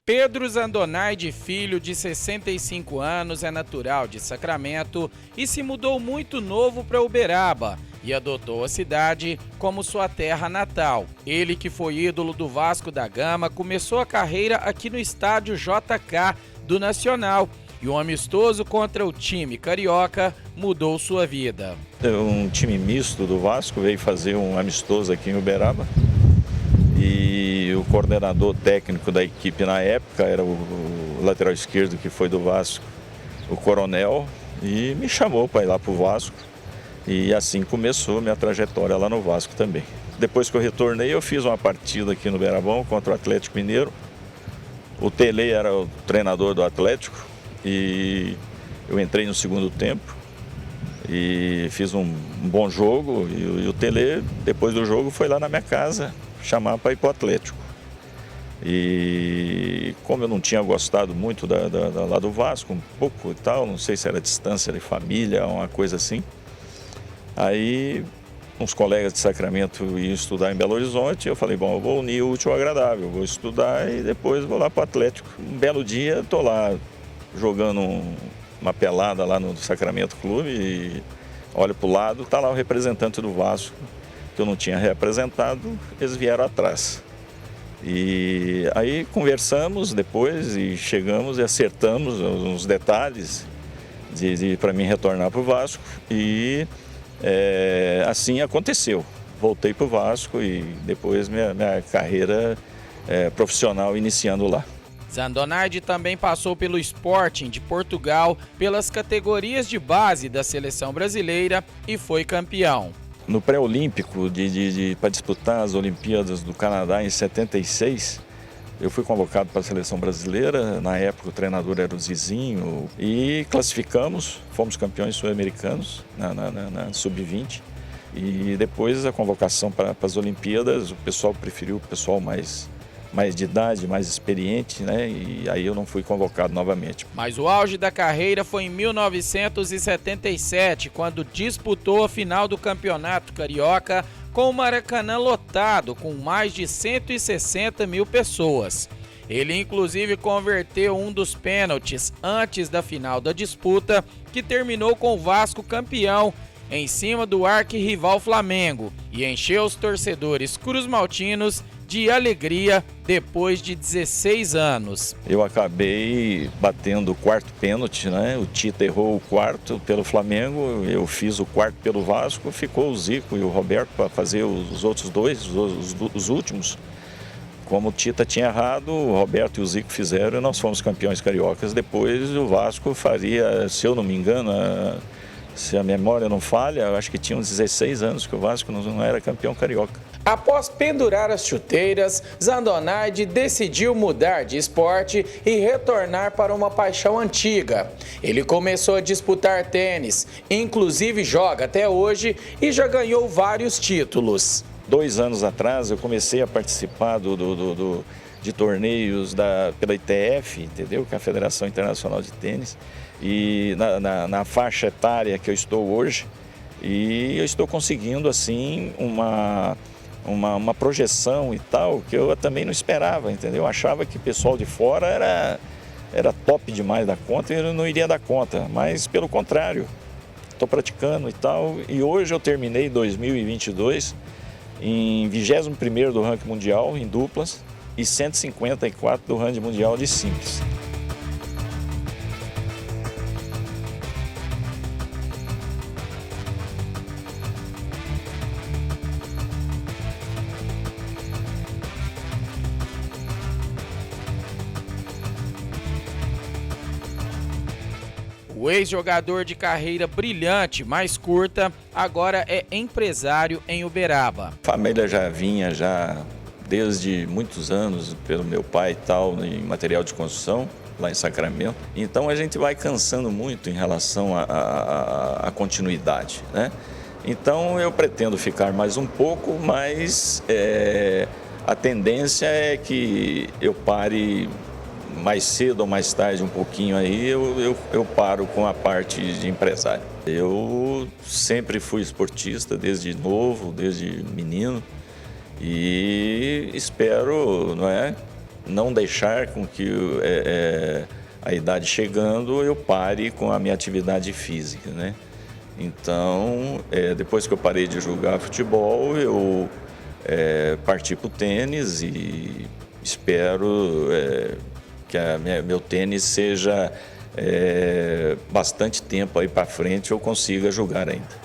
Pedro Zandonaide Filho, de 65 anos, é natural de Sacramento e se mudou muito novo para Uberaba e adotou a cidade como sua terra natal. Ele, que foi ídolo do Vasco da Gama, começou a carreira aqui no estádio JK do Nacional e um amistoso contra o time carioca mudou sua vida. Um time misto do Vasco veio fazer um amistoso aqui em Uberaba. E o coordenador técnico da equipe na época era o lateral esquerdo que foi do Vasco, o Coronel, e me chamou para ir lá para o Vasco. E assim começou minha trajetória lá no Vasco também. Depois que eu retornei, eu fiz uma partida aqui no Uberabão contra o Atlético Mineiro. O Tele era o treinador do Atlético e eu entrei no segundo tempo e fiz um bom jogo. E o Tele, depois do jogo, foi lá na minha casa chamar para ir para o Atlético. E como eu não tinha gostado muito lá do Vasco, um pouco e tal, não sei se era distância de família, uma coisa assim, aí uns colegas de Sacramento iam estudar em Belo Horizonte, eu falei, bom, eu vou unir o útil ao agradável, vou estudar e depois vou lá para o Atlético. Um belo dia, estou lá jogando uma pelada lá no Sacramento Clube e olho para o lado, está lá o representante do Vasco, que eu não tinha representado, eles vieram atrás. E aí conversamos depois e chegamos e acertamos uns detalhes para mim retornar para o Vasco. E assim aconteceu. Voltei para o Vasco e depois minha carreira profissional iniciando lá. Zandonaide também passou pelo Sporting de Portugal, pelas categorias de base da seleção brasileira e foi campeão. No pré-olímpico, para disputar as Olimpíadas do Canadá em 76, eu fui convocado para a seleção brasileira. Na época o treinador era o Zizinho e classificamos, fomos campeões sul-americanos na Sub-20. E depois a convocação para as Olimpíadas, o pessoal preferiu o pessoal mais de idade, mais experiente, né? E aí eu não fui convocado novamente. Mas o auge da carreira foi em 1977, quando disputou a final do Campeonato Carioca com o Maracanã lotado, com mais de 160 mil pessoas. Ele inclusive converteu um dos pênaltis antes da final da disputa, que terminou com o Vasco campeão, em cima do arquirrival Flamengo, e encheu os torcedores cruzmaltinos de alegria depois de 16 anos. Eu acabei batendo o quarto pênalti, né? O Tita errou o quarto pelo Flamengo, eu fiz o quarto pelo Vasco, ficou o Zico e o Roberto para fazer os outros dois, os últimos. Como o Tita tinha errado, o Roberto e o Zico fizeram e nós fomos campeões cariocas. Depois o Vasco faria, se eu não me engano, se a memória não falha, eu acho que tinha uns 16 anos que o Vasco não era campeão carioca. Após pendurar as chuteiras, Zandonaide decidiu mudar de esporte e retornar para uma paixão antiga. Ele começou a disputar tênis, inclusive joga até hoje e já ganhou vários títulos. 2 anos atrás eu comecei a participar de torneios pela ITF, entendeu? Que é a Federação Internacional de Tênis, e na faixa etária que eu estou hoje, e eu estou conseguindo assim uma projeção e tal, que eu também não esperava, entendeu? Eu achava que o pessoal de fora era top demais da conta e eu não iria dar conta, mas pelo contrário, estou praticando e tal, e hoje eu terminei 2022 em 21º do ranking mundial em duplas e 154 do ranking mundial de simples. O ex-jogador de carreira brilhante, mais curta, agora é empresário em Uberaba. A família já vinha desde muitos anos pelo meu pai e tal, em material de construção, lá em Sacramento. Então a gente vai cansando muito em relação à continuidade, né? Então eu pretendo ficar mais um pouco, mas a tendência é que eu pare mais cedo ou mais tarde, um pouquinho aí, eu paro com a parte de empresário. Eu sempre fui esportista, desde novo, desde menino, e espero, não deixar com que a idade chegando eu pare com a minha atividade física, né? Então, depois que eu parei de jogar futebol, eu parti para o tênis e espero que meu tênis seja bastante tempo aí para frente eu consiga jogar ainda.